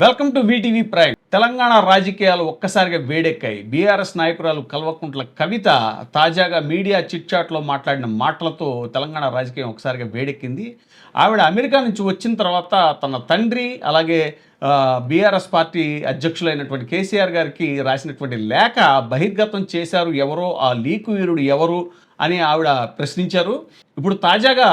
Welcome to VTV prime. Telangana రాజకీయాలు ఒక్కసారిగా వేడెక్కాయి. BRS నాయకురాలు కల్వకుంట్ల కవిత తాజాగా మీడియా చిట్చాట్లో మాట్లాడిన మాటలతో తెలంగాణ రాజకీయం ఒకసారిగా వేడెక్కింది. ఆవిడ అమెరికా నుంచి వచ్చిన తర్వాత తన తండ్రి అలాగే బీఆర్ఎస్ పార్టీ అధ్యక్షులైనటువంటి కేసీఆర్ గారికి రాసినటువంటి లేఖ బహిర్గతం చేశారు ఎవరో, ఆ లీకు వీరుడు ఎవరు అని ఆవిడ ప్రశ్నించారు. ఇప్పుడు తాజాగా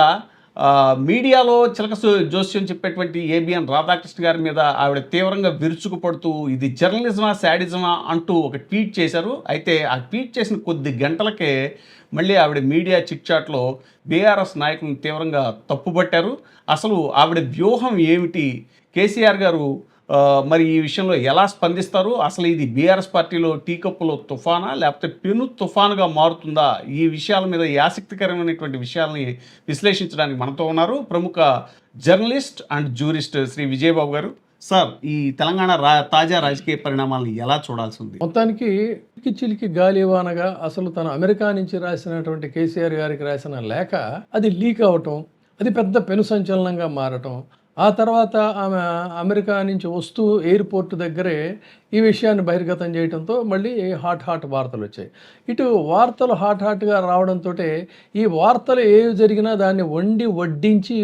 మీడియాలో చిలక జోస్యం చెప్పేటువంటి ఏబిఎన్ రాధాకృష్ణ గారి మీద ఆవిడ తీవ్రంగా విరుచుకుపడుతూ ఇది జర్నలిజమా శాడిజమా అంటూ ఒక ట్వీట్ చేశారు. అయితే ఆ ట్వీట్ చేసిన కొద్ది గంటలకే మళ్ళీ ఆవిడ మీడియా చిట్చాట్లో బీఆర్ఎస్ నాయకులను తీవ్రంగా తప్పుపట్టారు. అసలు ఆవిడ వ్యూహం ఏమిటి, కేసీఆర్ గారు మరి ఈ విషయంలో ఎలా స్పందిస్తారు, అసలు ఇది బీఆర్ఎస్ పార్టీలో టీ కప్పులో తుఫానా లేకపోతే పెను తుఫానుగా మారుతుందా, ఈ విషయాల మీద ఈ ఆసక్తికరమైనటువంటి విషయాలని విశ్లేషించడానికి మనతో ఉన్నారు ప్రముఖ journalist and jurist Shri Vijayababu garu. Sir, ఈ తెలంగాణ తాజా రాజకీయ పరిణామాలను ఎలా చూడాల్సి ఉంది? మొత్తానికి చిలికి గాలివానగా అసలు తను అమెరికా నుంచి రాసినటువంటి కేసీఆర్ గారికి రాసిన లేఖ అది లీక్ అవటం, అది పెద్ద పెను సంచలనంగా మారటం, ఆ తర్వాత ఆమె అమెరికా నుంచి వస్తూ ఎయిర్పోర్ట్ దగ్గరే ఈ విషయాన్ని బహిర్గతం చేయడంతో మళ్ళీ హాట్ వార్తలు వచ్చాయి. ఇటు వార్తలు హాట్గా రావడంతో ఈ వార్తలు ఏవి జరిగినా దాన్ని వడ్డించి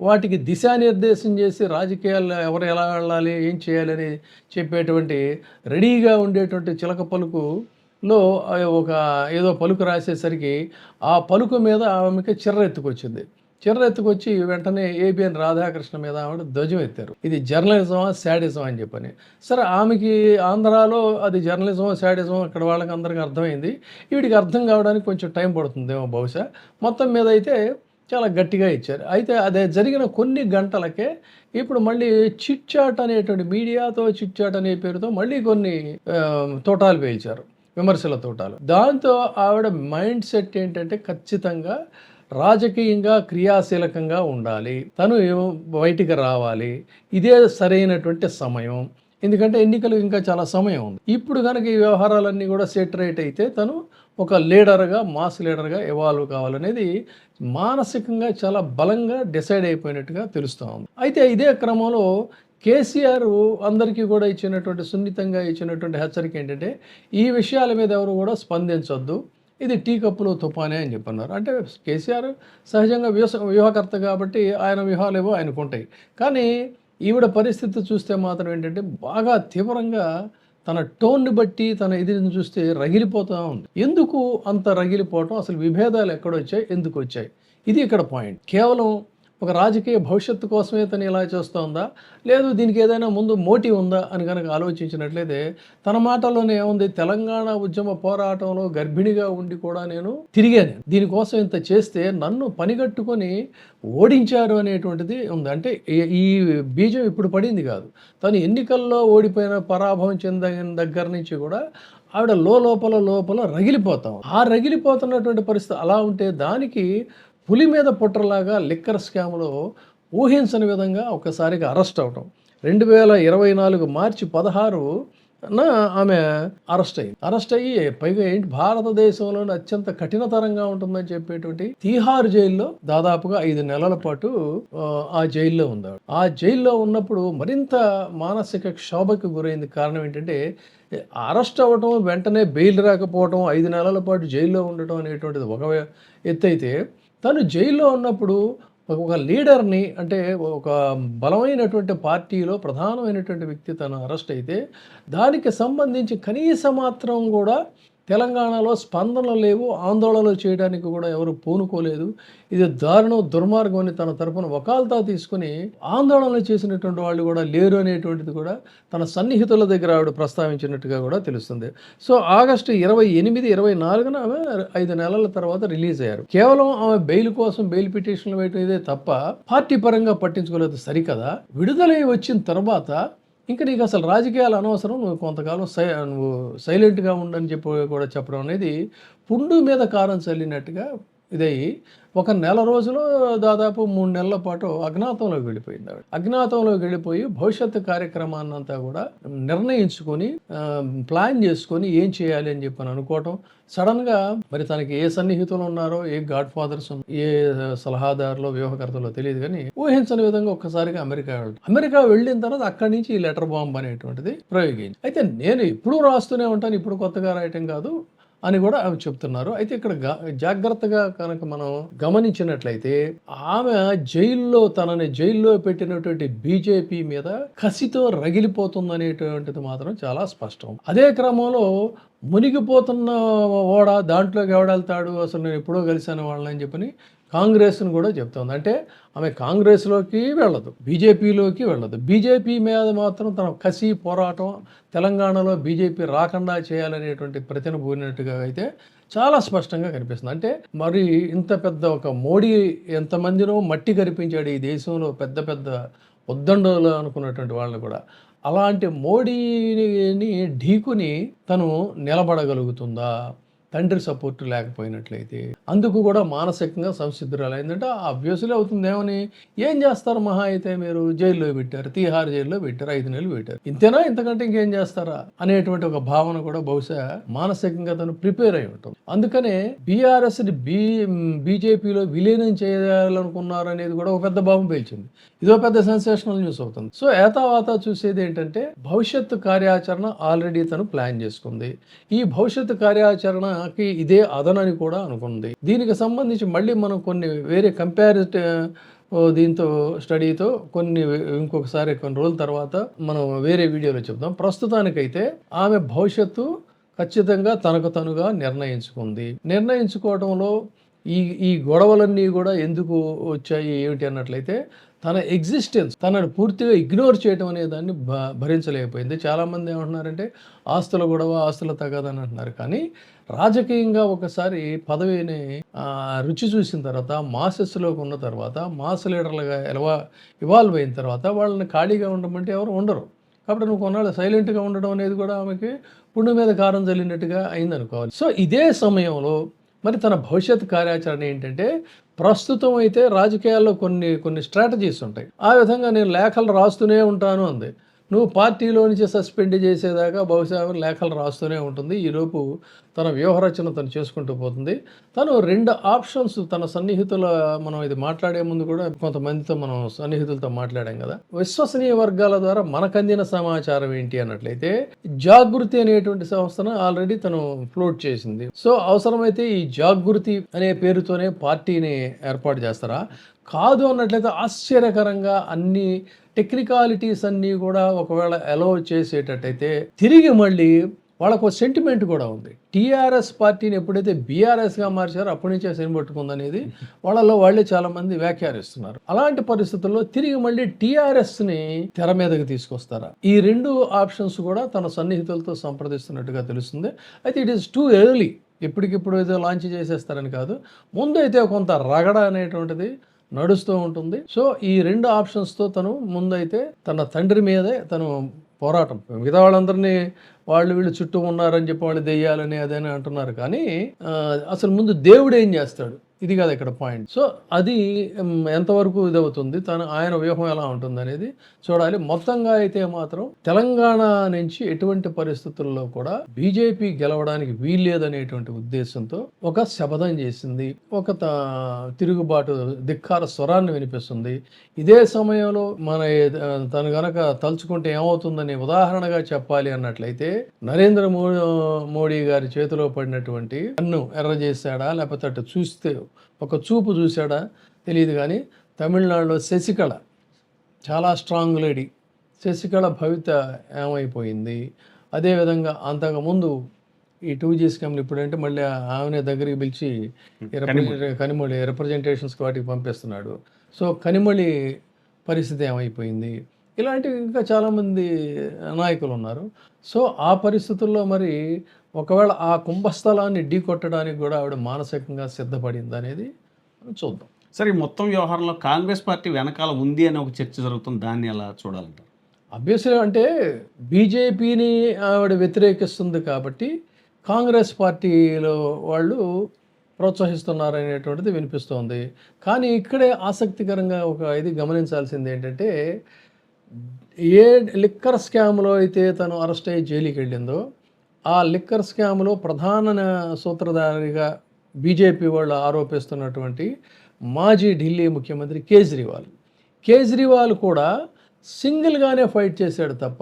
వాటికి దిశానిర్దేశం చేసి రాజకీయాల్లో ఎవరు ఎలా వెళ్ళాలి, ఏం చేయాలని చెప్పేటువంటి రెడీగా ఉండేటువంటి చిలక పలుకులో ఒక ఏదో పలుకు రాసేసరికి ఆ పలుకు మీద ఆమెకి చిర్రెత్తుకొచ్చి వెంటనే ఏబిఎన్ రాధాకృష్ణ మీద ఆవిడ ధ్వజం ఎత్తారు. ఇది జర్నలిజమా శాడిజమా అని చెప్పని. సరే, ఆమెకి ఆంధ్రాలో అది జర్నలిజమా శాడిజమా అక్కడ వాళ్ళకి అందరికీ అర్థమైంది. వీడికి అర్థం కావడానికి కొంచెం టైం పడుతుందేమో బహుశా. మొత్తం మీద అయితే చాలా గట్టిగా ఇచ్చారు. అయితే అదే జరిగిన కొన్ని గంటలకే ఇప్పుడు మళ్ళీ చిట్చాట్ అనేటువంటి మీడియాతో చిట్చాట్ అనే పేరుతో మళ్ళీ కొన్ని తోటాలు పేల్చారు, విమర్శల తోటాలు. దాంతో ఆవిడ మైండ్ సెట్ ఏంటంటే ఖచ్చితంగా రాజకీయంగా క్రియాశీలకంగా ఉండాలి, తను బయటికి రావాలి, ఇదే సరైనటువంటి సమయం. ఎందుకంటే ఎన్నికలు ఇంకా చాలా సమయం ఉంది. ఇప్పుడు కనుక ఈ వ్యవహారాలన్నీ కూడా సెటరేట్ అయితే తను ఒక లీడర్గా, మాస్ లీడర్గా ఎవాల్వ్ కావాలనేది మానసికంగా చాలా బలంగా డిసైడ్ అయిపోయినట్టుగా తెలుస్తూ ఉంది. అయితే ఇదే క్రమంలో కేసీఆర్ అందరికీ కూడా సున్నితంగా ఇచ్చినటువంటి హెచ్చరిక ఏంటంటే ఈ విషయాల మీద ఎవరు కూడా స్పందించొద్దు, ఇది టీ కప్పులో తుఫానే అని చెప్పన్నారు. అంటే కేసీఆర్ సహజంగా వ్యూహకర్త కాబట్టి ఆయన వ్యూహాలు ఏవో ఆయనకుంటాయి. కానీ ఈవిడ పరిస్థితి చూస్తే మాత్రం ఏంటంటే బాగా తీవ్రంగా తన టోన్ని బట్టి తన ఇదిని చూస్తే రగిలిపోతూ ఉంది. ఎందుకు అంత రగిలిపోవటం, అసలు విభేదాలు ఎక్కడొచ్చాయి, ఎందుకు వచ్చాయి, ఇది ఇక్కడ పాయింట్. కేవలం ఒక రాజకీయ భవిష్యత్తు కోసమే తను ఇలా చేస్తోందా, లేదు దీనికి ఏదైనా ముందు మోటివ్ ఉందా అని కనుక ఆలోచించినట్లయితే తన మాటల్లోనే ఏముంది, తెలంగాణ ఉద్యమ పోరాటంలో గర్భిణిగా ఉండి కూడా నేను తిరిగాను, దీనికోసం ఇంత చేస్తే నన్ను పనిగట్టుకొని ఓడించారు అనేటువంటిది ఉంది. అంటే ఈ బీజం ఇప్పుడు పడింది కాదు, తను ఎన్నికల్లో ఓడిపోయిన పరాభవం చెందిన దగ్గర నుంచి కూడా ఆవిడ లోపల రగిలిపోతాం. ఆ రగిలిపోతున్నటువంటి పరిస్థితి అలా ఉంటే దానికి పులి మీద పుట్రలాగా లిక్కర్ స్కామ్లో ఊహించని విధంగా ఒకసారిగా అరెస్ట్ అవటం. 2024 మార్చి 16న ఆమె అరెస్ట్ అయ్యి పైగా ఏంటి, భారతదేశంలోని అత్యంత కఠినతరంగా ఉంటుందని చెప్పేటువంటి తీహార్ జైల్లో దాదాపుగా 5 నెలల పాటు ఆ జైల్లో ఉంది. ఆ జైల్లో ఉన్నప్పుడు మరింత మానసిక క్షోభకు గురైంది. కారణం ఏంటంటే అరెస్ట్ అవ్వటం, వెంటనే బెయిల్ రాకపోవటం, 5 నెలల పాటు జైల్లో ఉండటం అనేటువంటిది ఒక ఎత్తు అయితే, తను జైల్లో ఉన్నప్పుడు ఒక లీడర్ని, అంటే ఒక బలమైనటువంటి పార్టీలో ప్రధానమైనటువంటి వ్యక్తి తను అరెస్ట్ అయితే దానికి సంబంధించి కనీస మాత్రం కూడా తెలంగాణలో స్పందనలు లేవు, ఆందోళనలు చేయడానికి కూడా ఎవరు పూనుకోలేదు. ఇది దారుణం, దుర్మార్గం అని తన తరపున వకాల్తా తీసుకుని ఆందోళనలు చేసినటువంటి వాళ్ళు కూడా లేరు అనేటువంటిది కూడా తన సన్నిహితుల దగ్గర ఆవిడ ప్రస్తావించినట్టుగా కూడా తెలుస్తుంది. సో ఆగస్టు 28, 24న ఆమె 5 నెలల తర్వాత రిలీజ్ అయ్యారు. కేవలం ఆమె బెయిల్ కోసం బెయిల్ పిటిషన్లు వేయటం ఇదే తప్ప పార్టీ పరంగా పట్టించుకోలేదు. సరికదా, విడుదలై వచ్చిన తర్వాత ఇంకా నీకు అసలు రాజకీయాలు అనవసరం, నువ్వు కొంతకాలం నువ్వు సైలెంట్గా ఉండని చెప్పి కూడా చెప్పడం అనేది పుండు మీద కారం చల్లినట్టుగా ఇదయ్యి ఒక నెల రోజులు దాదాపు 3 నెలల పాటు అజ్ఞాతంలోకి వెళ్ళిపోయింది ఆవిడ. అజ్ఞాతంలోకి వెళ్ళిపోయి భవిష్యత్తు కార్యక్రమాన్నంతా కూడా నిర్ణయించుకొని ప్లాన్ చేసుకొని ఏం చేయాలి అని చెప్పని అనుకోవటం. సడన్గా మరి తనకి ఏ సన్నిహితులు ఉన్నారో, ఏ గాడ్ ఫాదర్స్, ఏ సలహాదారులో, వ్యూహకర్తలో తెలియదు కానీ ఊహించని విధంగా ఒక్కసారిగా అమెరికా వెళ్ళిన తర్వాత అక్కడి నుంచి ఈ లెటర్ బాంబ్ అనేటువంటిది ప్రయోగించి. అయితే నేను ఎప్పుడూ రాస్తూనే ఉంటాను, ఇప్పుడు కొత్తగా రాయటం కాదు అని కూడా ఆమె చెప్తున్నారు. అయితే ఇక్కడ జాగ్రత్తగా కనుక మనం గమనించినట్లయితే ఆమె తనని జైల్లో పెట్టినటువంటి బీజేపీ మీద కసితో రగిలిపోతుందనేటువంటిది మాత్రం చాలా స్పష్టం. అదే క్రమంలో మునిగిపోతున్న దాంట్లోకి ఎవడెళ్తాడు, అసలు నేను ఎప్పుడో కలిశాను వాళ్ళని చెప్పని కాంగ్రెస్ను కూడా చెప్తోంది. అంటే ఆమె కాంగ్రెస్లోకి వెళ్ళదు, బీజేపీలోకి వెళ్ళదు. బీజేపీ మీద మాత్రం తన కసి పోరాటం, తెలంగాణలో బీజేపీ రాకుండా చేయాలనేటువంటి ప్రతినబూరినట్టుగా అయితే చాలా స్పష్టంగా కనిపిస్తుంది. అంటే మరి ఇంత పెద్ద ఒక మోడీ ఎంతమందినో మట్టి కనిపించాడు ఈ దేశంలో, పెద్ద పెద్ద ఉద్దండలు అనుకున్నటువంటి వాళ్ళని కూడా. అలాంటి మోడీని ఢీకుని తను నిలబడగలుగుతుందా తండ్రి సపోర్ట్ లేకపోయినట్లయితే? అందుకు కూడా మానసికంగా సంసిద్ధురాలు అయిందంటే అబ్వియస్లీ అవుతుంది. ఏమని ఏం చేస్తారు, మహా అయితే మీరు జైల్లో పెట్టారు, తీహార్ జైల్లో పెట్టారు, 5 నెలలు పెట్టారు, ఇంతేనా, ఇంతకంటే ఇంకేం చేస్తారా అనేటువంటి ఒక భావన కూడా బహుశా మానసికంగా తను ప్రిపేర్ అయి ఉంటుంది. అందుకనే బీఆర్ఎస్ని బీజేపీలో విలీనం చేయాలనుకున్నారు అనేది కూడా ఒక పెద్ద భావం పేల్చింది. ఇదో పెద్ద సెన్సేషనల్ న్యూస్ అవుతుంది. సో ఏతావాత చూసేది ఏంటంటే భవిష్యత్తు కార్యాచరణ ఆల్రెడీ తను ప్లాన్ చేసుకుంది. ఈ భవిష్యత్తు కార్యాచరణకి ఇదే అదనని కూడా అనుకుంది. దీనికి సంబంధించి మళ్ళీ మనం కొన్ని వేరే దీంతో స్టడీతో ఇంకొకసారి కొన్ని రోజుల తర్వాత మనం వేరే వీడియోలో చెప్దాం. ప్రస్తుతానికైతే ఆమె భవిష్యత్తు ఖచ్చితంగా తనకు తనుగా నిర్ణయించుకోవడంలో ఈ గొడవలన్నీ కూడా ఎందుకు వచ్చాయి ఏమిటి అన్నట్లయితే తన ఎగ్జిస్టెన్స్, తనను పూర్తిగా ఇగ్నోర్ చేయడం అనే దాన్ని భరించలేకపోయింది. చాలామంది ఏమంటున్నారంటే ఆస్తుల గొడవ, ఆస్తుల తగదని అంటున్నారు. కానీ రాజకీయంగా ఒకసారి పదవిని రుచి చూసిన తర్వాత, మాసెస్లోకి ఉన్న తర్వాత, మాస్ లీడర్లుగా ఇవాల్వ్ అయిన తర్వాత వాళ్ళని ఖాళీగా ఉండమంటే ఎవరు ఉండరు. కాబట్టి నువ్వు కొన్నాళ్ళు సైలెంట్గా ఉండడం అనేది కూడా ఆమెకి పుండు మీద కారం చల్లినట్టుగా అయిందనుకోవాలి. సో ఇదే సమయంలో మరి తన భవిష్యత్ కార్యాచరణ ఏంటంటే, ప్రస్తుతం అయితే రాజకీయాల్లో కొన్ని స్ట్రాటజీస్ ఉంటాయి. ఆ విధంగా నేను లేఖలు రాస్తూనే ఉంటాను అంది. నువ్వు పార్టీలో నుంచి సస్పెండ్ చేసేదాకా బహుశా లేఖలు రాస్తూనే ఉంటుంది. ఈలోపు తన వ్యూహరచన తను చేసుకుంటూ పోతుంది. తను 2 ఆప్షన్స్ తన సన్నిహితుల, మనం ఇది మాట్లాడే ముందు కూడా కొంతమందితో మనం సన్నిహితులతో మాట్లాడాం కదా, విశ్వసనీయ వర్గాల ద్వారా మనకు అందిన సమాచారం ఏంటి అన్నట్లయితే జాగృతి అనేటువంటి సంస్థను ఆల్రెడీ తను ఫ్లోట్ చేసింది. సో అవసరమైతే ఈ జాగృతి అనే పేరుతోనే పార్టీని ఏర్పాటు చేస్తారా? కాదు అన్నట్లయితే ఆశ్చర్యకరంగా అన్ని టెక్నికాలిటీస్ అన్నీ కూడా ఒకవేళ అలౌ చేసేటట్టయితే తిరిగి మళ్ళీ వాళ్ళకు సెంటిమెంట్ కూడా ఉంది. టీఆర్ఎస్ పార్టీని ఎప్పుడైతే బీఆర్ఎస్గా మార్చారో అప్పటి నుంచే పట్టుకుందనేది వాళ్ళే చాలామంది వ్యాఖ్యానిస్తున్నారు. అలాంటి పరిస్థితుల్లో తిరిగి మళ్ళీ టీఆర్ఎస్ని తెర మీదకి తీసుకొస్తారా? ఈ 2 ఆప్షన్స్ కూడా తన సన్నిహితులతో సంప్రదిస్తున్నట్టుగా తెలుస్తుంది. అయితే ఇట్ ఈస్ టూ ఎర్లీ, ఇప్పటికిప్పుడు ఏదో లాంచ్ చేసేస్తారని కాదు, ముందు అయితే కొంత రగడ అనేటువంటిది నడుస్తూ ఉంటుంది. సో ఈ 2 ఆప్షన్స్తో తను ముందైతే తన తండ్రి మీదే తను పోరాటం, మిగతా వాళ్ళందరినీ వీళ్ళు చుట్టూ ఉన్నారని చెప్పి వాళ్ళు దెయ్యాలని అదని అంటున్నారు. కానీ అసలు ముందు దేవుడు ఏం చేస్తాడు, ఇది కాదు ఇక్కడ పాయింట్. సో అది ఎంతవరకు ఇదవుతుంది, ఆయన వ్యూహం ఎలా ఉంటుంది అనేది చూడాలి. మొత్తంగా అయితే మాత్రం తెలంగాణ నుంచి ఎటువంటి పరిస్థితుల్లో కూడా బీజేపీ గెలవడానికి వీల్లేదనేటువంటి ఉద్దేశంతో ఒక శపథం చేసింది, ఒక తిరుగుబాటు ధిక్కార స్వరాన్ని వినిపిస్తుంది. ఇదే సమయంలో తను గనక తలుచుకుంటే ఏమవుతుందని ఉదాహరణగా చెప్పాలి అన్నట్లయితే, నరేంద్ర మోడీ గారి చేతిలో పడినటువంటి కన్ను ఎర్ర చేశాడా, లేకపోతే అటు చూస్తే ఒక చూపు చూశాడా తెలియదు. కానీ తమిళనాడులో శశికళ చాలా స్ట్రాంగ్ లేడీ, శశికళ భవిత ఏమైపోయింది. అదేవిధంగా అంతకుముందు ఈ 2G స్కామ్లు ఇప్పుడంటే మళ్ళీ ఆమెనే దగ్గరికి పిలిచి కనిమొళి రిప్రజెంటేషన్స్కి వాటికి పంపిస్తున్నాడు. సో కనిమొళి పరిస్థితి ఏమైపోయింది. ఇలాంటివి ఇంకా చాలామంది నాయకులు ఉన్నారు. సో ఆ పరిస్థితుల్లో మరి ఒకవేళ ఆ కుంభస్థలాన్ని ఢీ కొట్టడానికి కూడా ఆవిడ మానసికంగా సిద్ధపడింది అనేది చూద్దాం. సరే, ఈ మొత్తం వ్యవహారంలో కాంగ్రెస్ పార్టీ వెనకాల ఉంది అని ఒక చర్చ జరుగుతుంది, దాన్ని ఎలా చూడాలంటారు? అబ్వియస్లీ అంటే బీజేపీని ఆవిడ వ్యతిరేకిస్తుంది కాబట్టి కాంగ్రెస్ పార్టీలో వాళ్ళు ప్రోత్సహిస్తున్నారు అనేటువంటిది వినిపిస్తోంది. కానీ ఇక్కడే ఆసక్తికరంగా ఒక ఇది గమనించాల్సింది ఏంటంటే, ఏ లిక్కర్ స్కామ్‌లో అయితే తను అరెస్ట్ అయ్యి జైలుకి వెళ్ళిందో, ఆ లిక్కర్ స్కామ్‌లో ప్రధాన సూత్రధారిగా బీజేపీ వాళ్ళు ఆరోపిస్తున్నటువంటి మాజీ ఢిల్లీ ముఖ్యమంత్రి కేజ్రీవాల్. కేజ్రీవాల్ కూడా సింగిల్‌గానే ఫైట్ చేశాడు తప్ప,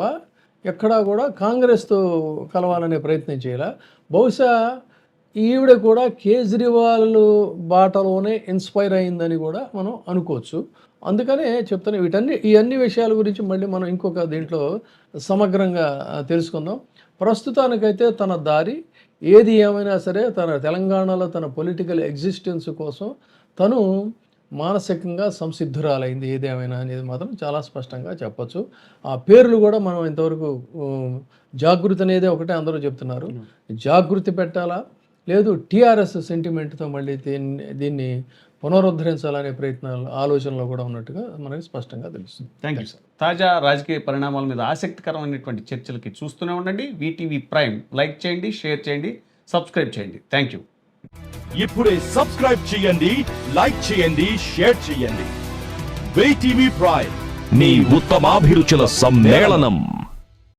ఎక్కడా కూడా కాంగ్రెస్‌తో కలవాలనే ప్రయత్నం చేయలా. బహుశా ఈవిడ కూడా కేజ్రీవాల్ బాటలోనే ఇన్స్పైర్ అయిందని కూడా మనం అనుకోవచ్చు. అందుకనే చెప్తున్నా ఈ అన్ని విషయాల గురించి మళ్ళీ మనం ఇంకొక దీంట్లో సమగ్రంగా తెలుసుకుందాం. ప్రస్తుతానికైతే తన దారి ఏది ఏమైనా సరే తన తెలంగాణలో తన పొలిటికల్ ఎగ్జిస్టెన్స్ కోసం తను మానసికంగా సంసిద్ధురాలైంది ఏదేమైనా అనేది మాత్రం చాలా స్పష్టంగా చెప్పొచ్చు. ఆ పేర్లు కూడా మనం ఇంతవరకు జాగృతి అనేది ఒకటే అందరూ చెప్తున్నారు. జాగృతి పెట్టాలా, లేదు టీఆర్ఎస్ సెంటిమెంట్తో మళ్ళీ దీన్ని పునరుద్ధరించాలనే ఆలోచనలో కూడా ఉన్నట్టుగా మనకి స్పష్టంగా తెలుస్తుంది. Thank you sir. తాజా రాజకీయ పరిణామాల మీద ఆసక్తికరమైనటువంటి చర్చలకి చూస్తూనే ఉండండి. వీటీవీ ప్రైమ్ లైక్ చేయండి, షేర్ చేయండి, సబ్స్క్రైబ్ చేయండి. Thank you. ఇప్పుడే సబ్స్క్రైబ్ చేయండి, లైక్ చేయండి, షేర్ చేయండి. వీటీవీ ప్రైమ్, మీ ఉత్తమాభిరుచుల సమ్మేళనం.